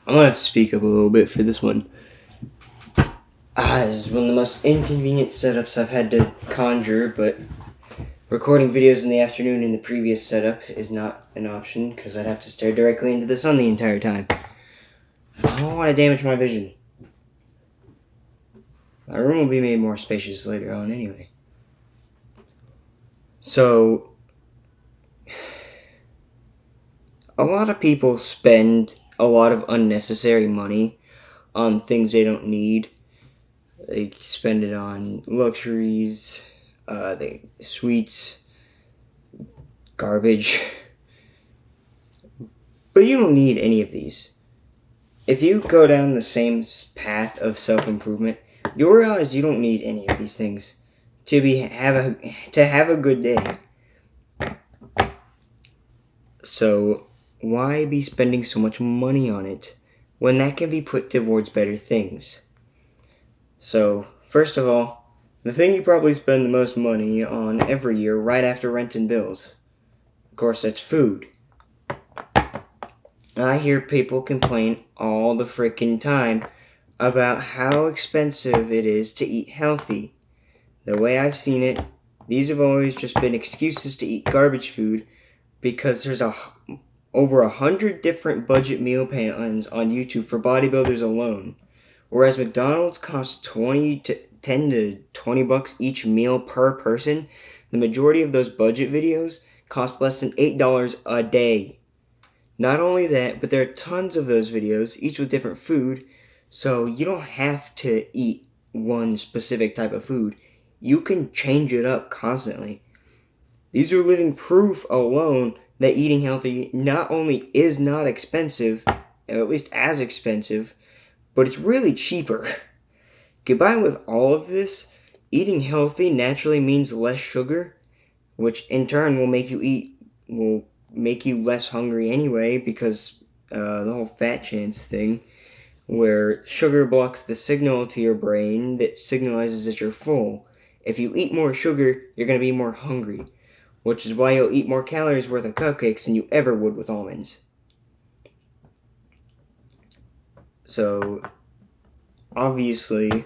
I'm gonna have to speak up a little bit for this one. This is one of the most inconvenient setups I've had to conjure, but recording videos in the afternoon in the previous setup is not an option because I'd have to stare directly into the sun the entire time. I don't want to damage my vision. My room will be made more spacious later on anyway. So, a lot of people spend a lot of unnecessary money on things they don't need. They spend it on luxuries, sweets, garbage. But you don't need any of these. If you go down the same path of self-improvement, you'll realize you don't need any of these things to have a good day. So why be spending so much money on it when that can be put towards better things? So, first of all, the thing you probably spend the most money on every year right after rent and bills. Of course, that's food. I hear people complain all the frickin' time about how expensive it is to eat healthy. The way I've seen it, these have always just been excuses to eat garbage food because there's over 100 different budget meal plans on YouTube for bodybuilders alone. Whereas McDonald's costs $10 to $20 each meal per person, the majority of those budget videos cost less than $8 a day. Not only that, but there are tons of those videos, each with different food, so you don't have to eat one specific type of food. You can change it up constantly. These are living proof alone that eating healthy not only is not expensive, at least as expensive, but it's really cheaper. Combined with all of this, eating healthy naturally means less sugar, which in turn will make you less hungry anyway, because the whole fat chance thing, where sugar blocks the signal to your brain that signalizes that you're full. If you eat more sugar, you're going to be more hungry, which is why you'll eat more calories worth of cupcakes than you ever would with almonds. So, obviously,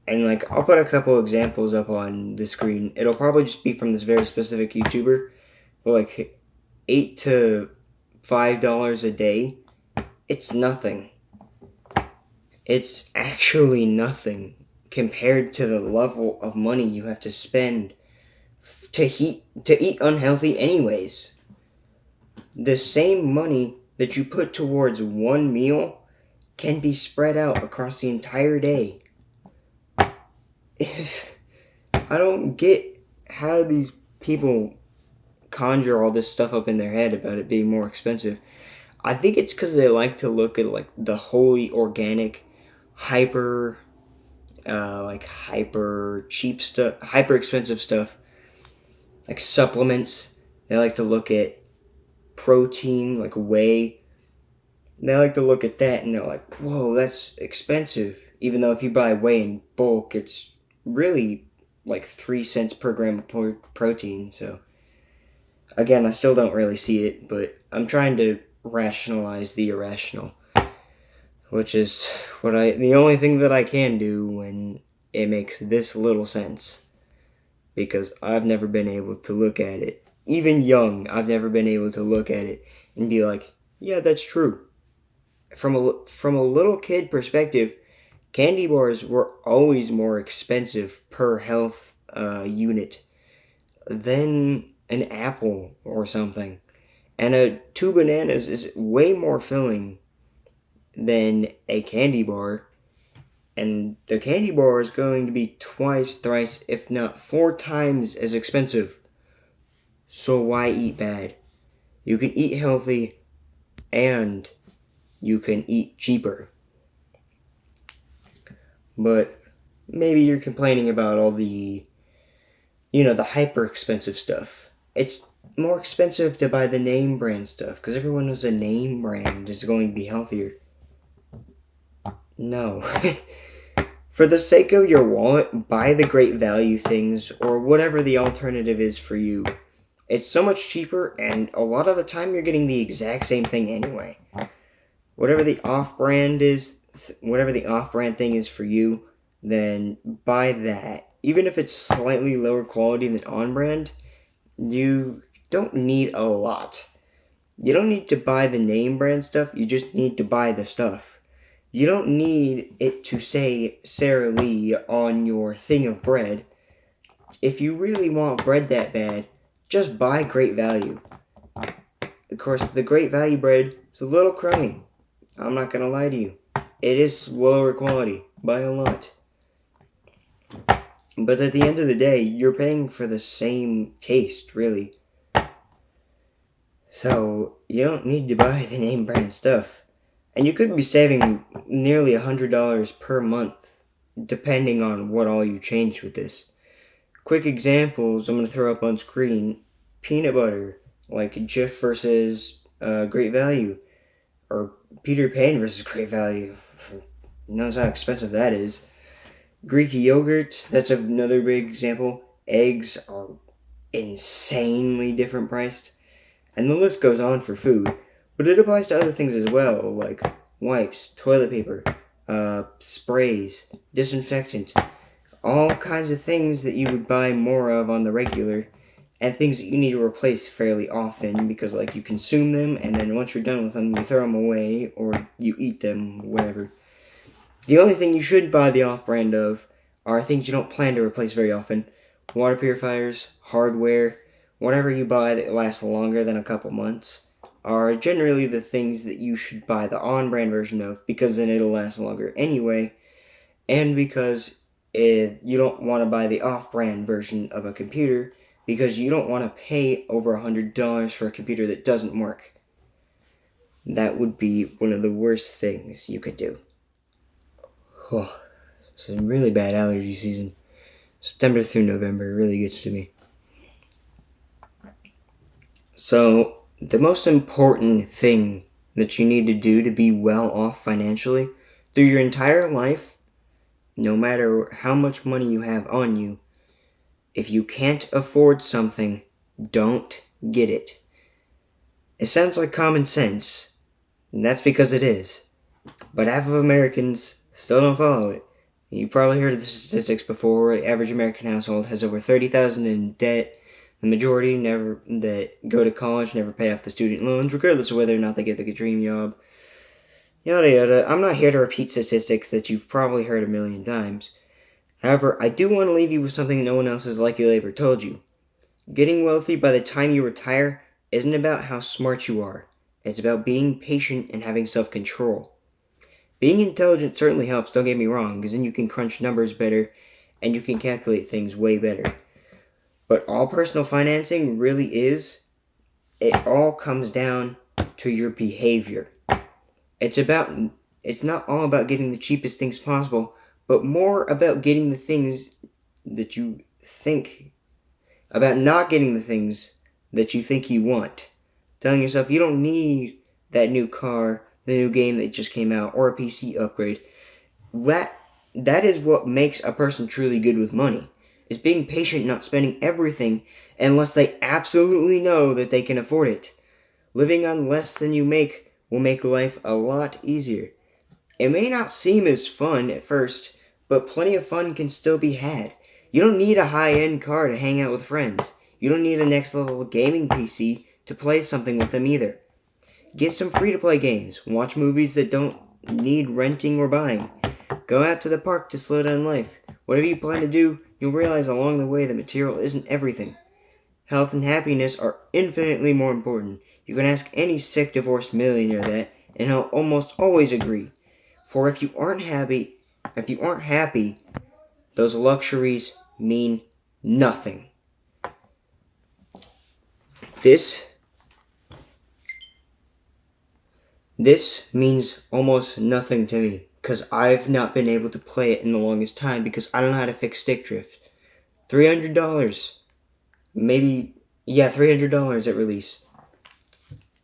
and I'll put a couple examples up on the screen. It'll probably just be from this very specific YouTuber, but $8 to $5 a day, it's nothing. It's actually nothing compared to the level of money you have to spend to eat unhealthy anyways. The same money that you put towards one meal can be spread out across the entire day. I don't get how these people conjure all this stuff up in their head about it being more expensive. I think it's because they like to look at the wholly organic, hyper cheap stuff, hyper expensive stuff, like supplements. They like to look at protein, like whey. They like to look at that and they're like, whoa, that's expensive. Even though if you buy whey in bulk, it's really 3 cents per gram of protein. So, again, I still don't really see it, but I'm trying to rationalize the irrational, which is the only thing that I can do when it makes this little sense, because I've never been able to look at it. Even young, I've never been able to look at it and be like, yeah, that's true. From a little kid perspective, candy bars were always more expensive per health unit than an apple or something. And 2 bananas is way more filling than a candy bar. And the candy bar is going to be twice, thrice, if not 4 times as expensive. So why eat bad? You can eat healthy and you can eat cheaper. But maybe you're complaining about all the hyper expensive stuff. It's more expensive to buy the name brand stuff because everyone knows a name brand is going to be healthier. No. For the sake of your wallet, buy the great value things or whatever the alternative is for you. It's so much cheaper, and a lot of the time you're getting the exact same thing anyway. Whatever the off-brand whatever the off-brand thing is for you, then buy that. Even if it's slightly lower quality than on-brand, you don't need a lot. You don't need to buy the name brand stuff, you just need to buy the stuff. You don't need it to say Sara Lee on your thing of bread. If you really want bread that bad, just buy Great Value. Of course, the Great Value bread is a little crummy. I'm not gonna lie to you. It is lower quality by a lot. But at the end of the day, you're paying for the same taste, really. So, you don't need to buy the name brand stuff. And you could be saving nearly $100 per month, depending on what all you change with this. Quick examples I'm going to throw up on screen. Peanut butter, like Jif versus Great Value. Or Peter Pan versus Great Value. Knows how expensive that is. Greek yogurt, that's another big example. Eggs are insanely different priced. And the list goes on for food, but it applies to other things as well, like wipes, toilet paper, sprays, disinfectant, all kinds of things that you would buy more of on the regular, and things that you need to replace fairly often because, like, you consume them, and then once you're done with them, you throw them away, or you eat them, whatever. The only thing you should buy the off-brand of are things you don't plan to replace very often. Water purifiers, hardware, whatever you buy that lasts longer than a couple months are generally the things that you should buy the on-brand version of, because then it'll last longer anyway, and because you don't want to buy the off-brand version of a computer because you don't want to pay over $100 for a computer that doesn't work. That would be one of the worst things you could do. Oh, it's a really bad allergy season. September through November really gets to me. So, the most important thing that you need to do to be well off financially through your entire life, no matter how much money you have on you, if you can't afford something, don't get it. It sounds like common sense, and that's because it is. But half of Americans still don't follow it. You probably heard of the statistics before. The average American household has over $30,000 in debt. The majority that go to college never pay off the student loans, regardless of whether or not they get the dream job. Yada yada. I'm not here to repeat statistics that you've probably heard a million times. However, I do want to leave you with something no one else has likely ever told you. Getting wealthy by the time you retire isn't about how smart you are. It's about being patient and having self-control. Being intelligent certainly helps, don't get me wrong, because then you can crunch numbers better and you can calculate things way better. But all personal financing really is, it all comes down to your behavior. It's not all about getting the cheapest things possible, but more about getting the things that you think, about not getting the things that you think you want. Telling yourself you don't need that new car, the new game that just came out, or a PC upgrade. That is what makes a person truly good with money. Is being patient, not spending everything unless they absolutely know that they can afford it. Living on less than you make will make life a lot easier. It may not seem as fun at first, but plenty of fun can still be had. You don't need a high-end car to hang out with friends. You don't need a next-level gaming PC to play something with them either. Get some free-to-play games. Watch movies that don't need renting or buying. Go out to the park to slow down life. Whatever you plan to do, you'll realize along the way that material isn't everything. Health and happiness are infinitely more important. You can ask any sick divorced millionaire that, and he'll almost always agree. For if you aren't happy, those luxuries mean nothing. This means almost nothing to me, because I've not been able to play it in the longest time because I don't know how to fix stick drift. $300. $300 at release.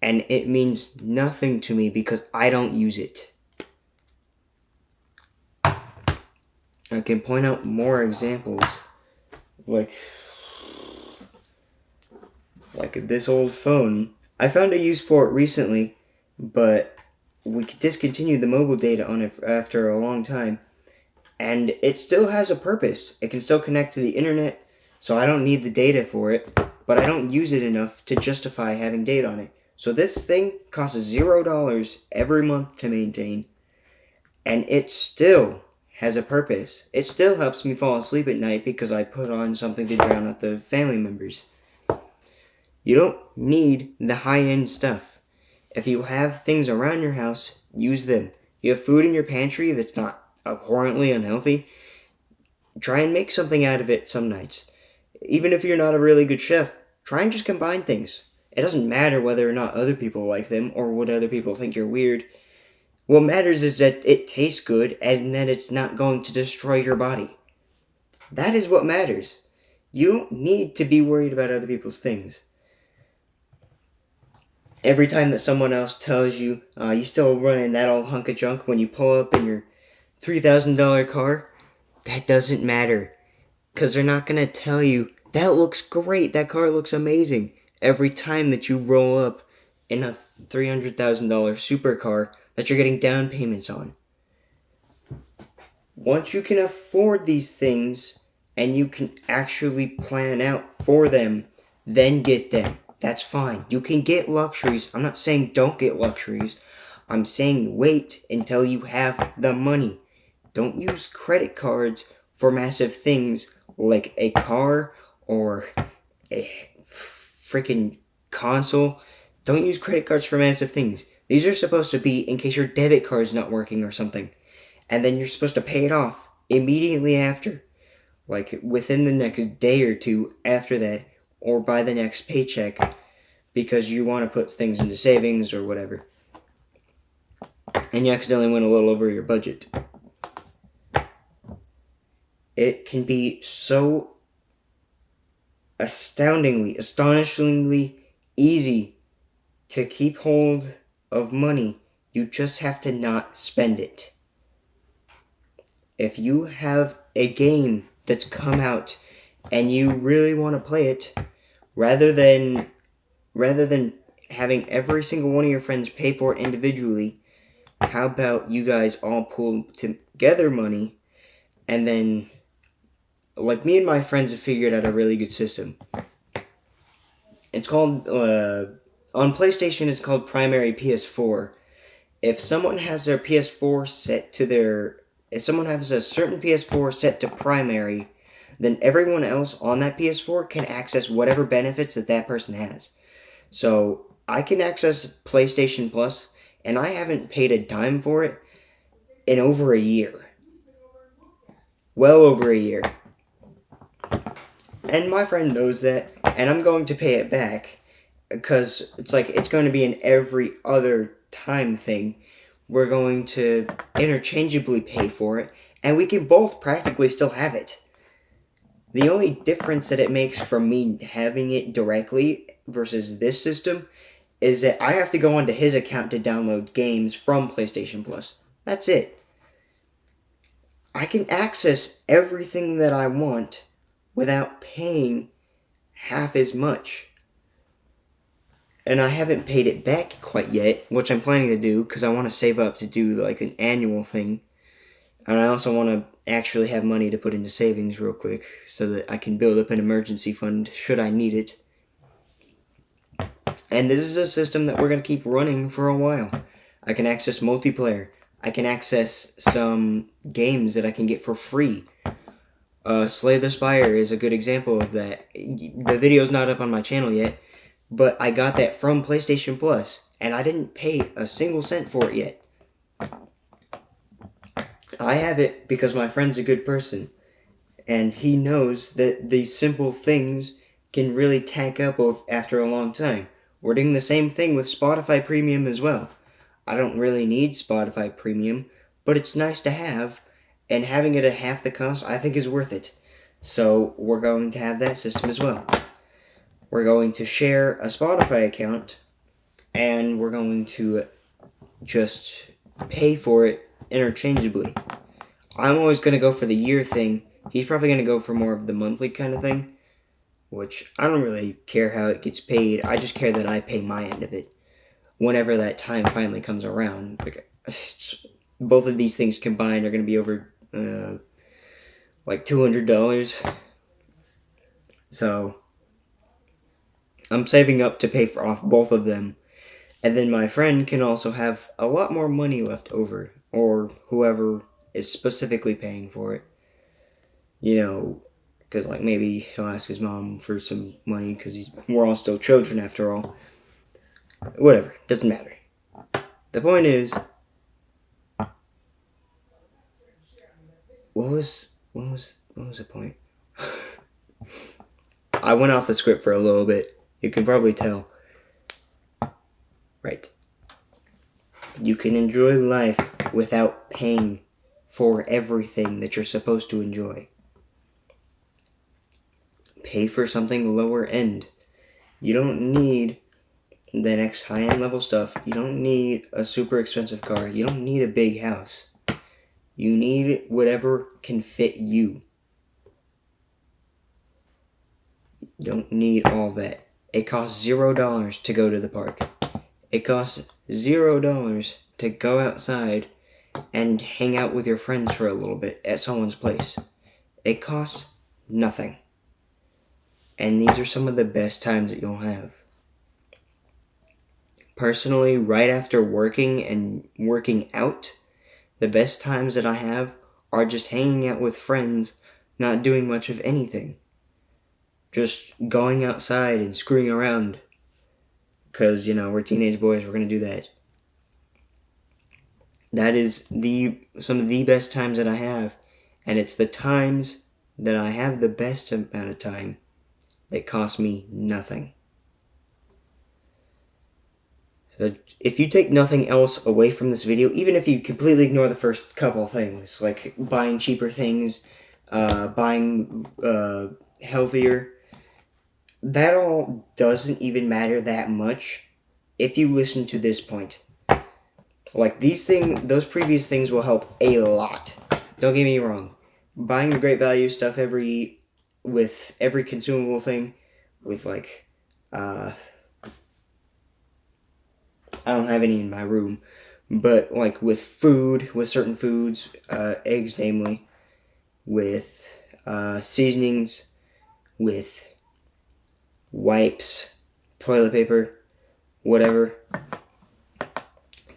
And it means nothing to me because I don't use it. I can point out more examples. Like this old phone. I found a use for it recently, but we discontinued the mobile data on it after a long time, and it still has a purpose. It can still connect to the internet, so I don't need the data for it, but I don't use it enough to justify having data on it. So this thing costs $0 every month to maintain, and it still has a purpose. It still helps me fall asleep at night because I put on something to drown out the family members. You don't need the high-end stuff. If you have things around your house, use them. You have food in your pantry that's not abhorrently unhealthy, try and make something out of it some nights. Even if you're not a really good chef, try and just combine things. It doesn't matter whether or not other people like them or what other people think you're weird. What matters is that it tastes good and that it's not going to destroy your body. That is what matters. You don't need to be worried about other people's things. Every time that someone else tells you you still running that old hunk of junk when you pull up in your $3,000 car, that doesn't matter. Because they're not going to tell you, that looks great, that car looks amazing, every time that you roll up in a $300,000 supercar that you're getting down payments on. Once you can afford these things and you can actually plan out for them, then get them. That's fine. You can get luxuries. I'm not saying don't get luxuries. I'm saying wait until you have the money. Don't use credit cards for massive things like a car or a freaking console. Don't use credit cards for massive things. These are supposed to be in case your debit card's not working or something. And then you're supposed to pay it off immediately after. Like within the next day or two after that, or by the next paycheck, because you want to put things into savings or whatever. And you accidentally went a little over your budget. It can be so astonishingly easy to keep hold of money. You just have to not spend it. If you have a game that's come out and you really want to play it, rather than having every single one of your friends pay for it individually, how about you guys all pull together money and then, like me and my friends have figured out a really good system. It's called, on PlayStation it's called Primary PS4. If someone has their PS4 set to if someone has a certain PS4 set to primary, then everyone else on that PS4 can access whatever benefits that person has. So I can access PlayStation Plus, and I haven't paid a dime for it in over a year. Well over a year. And my friend knows that, and I'm going to pay it back, because it's going to be an every other time thing. We're going to interchangeably pay for it, and we can both practically still have it. The only difference that it makes from me having it directly versus this system is that I have to go onto his account to download games from PlayStation Plus. That's it. I can access everything that I want without paying half as much. And I haven't paid it back quite yet, which I'm planning to do because I want to save up to do like an annual thing. And I also want to actually have money to put into savings real quick so that I can build up an emergency fund should I need it. And this is a system that we're going to keep running for a while. I can access multiplayer. I can access some games that I can get for free. Slay the Spire is a good example of that. The video's not up on my channel yet, but I got that from PlayStation Plus, and I didn't pay a single cent for it yet. I have it because my friend's a good person, and he knows that these simple things can really tack up after a long time. We're doing the same thing with Spotify Premium as well. I don't really need Spotify Premium, but it's nice to have, and having it at half the cost I think is worth it. So we're going to have that system as well. We're going to share a Spotify account, and we're going to just pay for it interchangeably. I'm always going to go for the year thing. He's probably going to go for more of the monthly kind of thing, which I don't really care how it gets paid. I just care that I pay my end of it. whenever that time finally comes around. Both of these things combined are going to be over like $200. So I'm saving up to pay off both of them. And then my friend can also have a lot more money left over, or whoever is specifically paying for it. You know, because like maybe he'll ask his mom for some money because we're all still children after all. Whatever, doesn't matter. The point is, what was the point? I went off the script for a little bit. You can probably tell. Right. You can enjoy life without paying for everything that you're supposed to enjoy. Pay for something lower end. You don't need the next high-end level stuff. You don't need a super expensive car. You don't need a big house. You need whatever can fit you. You don't need all that. It costs $0 to go to the park. It costs $0 to go outside and hang out with your friends for a little bit at someone's place. It costs nothing. And these are some of the best times that you'll have. Personally, right after working and working out, the best times that I have are just hanging out with friends, not doing much of anything. Just going outside and screwing around. Because, we're teenage boys, we're going to do that. That is some of the best times that I have. And it's the times that I have the best amount of time that cost me nothing. So if you take nothing else away from this video, even if you completely ignore the first couple things, like buying cheaper things, buying healthier, that all doesn't even matter that much if you listen to this point. Like those previous things will help a lot. Don't get me wrong. Buying the Great Value stuff with every consumable thing, with like, I don't have any in my room, but like with food, with certain foods, eggs namely, with seasonings, with wipes, toilet paper, whatever.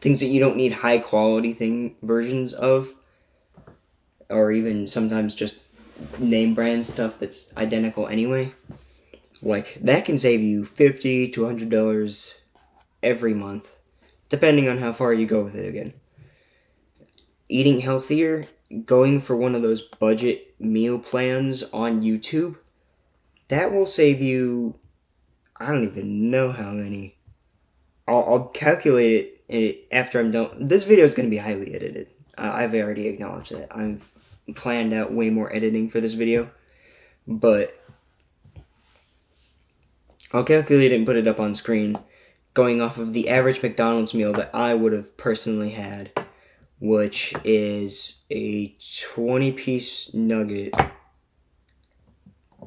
Things that you don't need high quality versions of, or even sometimes just name brand stuff that's identical anyway. Like that can save you $50 to $100 every month, depending on how far you go with it again. Eating healthier, going for one of those budget meal plans on YouTube, that will save you, I don't even know how many. I'll calculate it after I'm done. This video is going to be highly edited. I've already acknowledged that. I've planned out way more editing for this video. But I'll calculate it and put it up on screen, going off of the average McDonald's meal that I would have personally had, which is a 20-piece nugget,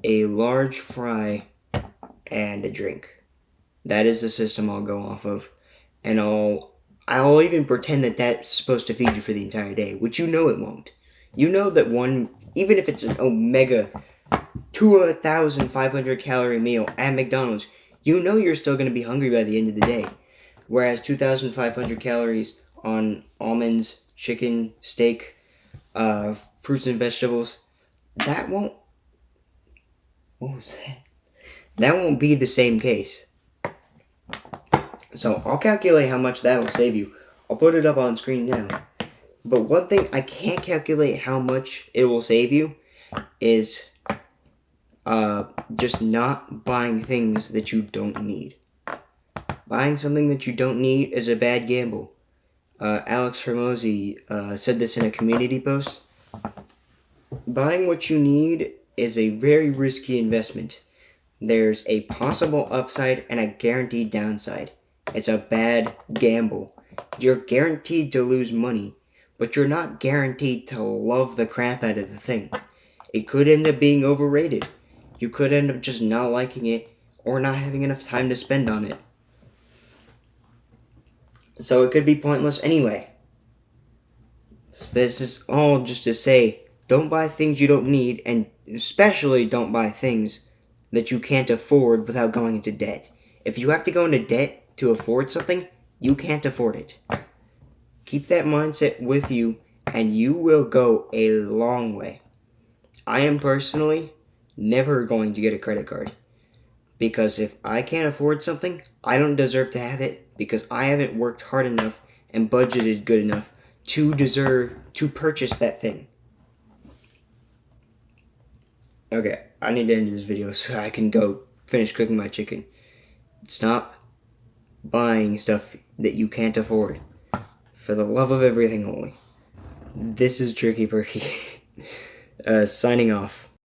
a large fry, and a drink. That is the system I'll go off of. And I'll even pretend that that's supposed to feed you for the entire day, which it won't. You know that even if it's an omega 2,500 calorie meal at McDonald's, you're still going to be hungry by the end of the day. Whereas 2,500 calories on almonds, chicken, steak, fruits and vegetables, that won't be the same case. So I'll calculate how much that'll save you. I'll put it up on screen now. But one thing I can't calculate how much it will save you is just not buying things that you don't need. Buying something that you don't need is a bad gamble. Alex Hermosi said this in a community post. Buying what you need is a very risky investment. There's a possible upside and a guaranteed downside. It's a bad gamble. You're guaranteed to lose money, but you're not guaranteed to love the crap out of the thing. It could end up being overrated. You could end up just not liking it or not having enough time to spend on it. So it could be pointless anyway. So this is all just to say, don't buy things you don't need, and especially don't buy things that you can't afford without going into debt. If you have to go into debt to afford something, you can't afford it. Keep that mindset with you, and you will go a long way. I am personally never going to get a credit card. Because if I can't afford something, I don't deserve to have it because I haven't worked hard enough and budgeted good enough to deserve to purchase that thing. Okay, I need to end this video so I can go finish cooking my chicken. Stop buying stuff that you can't afford. For the love of everything holy. This is Tricky Perky. Signing off.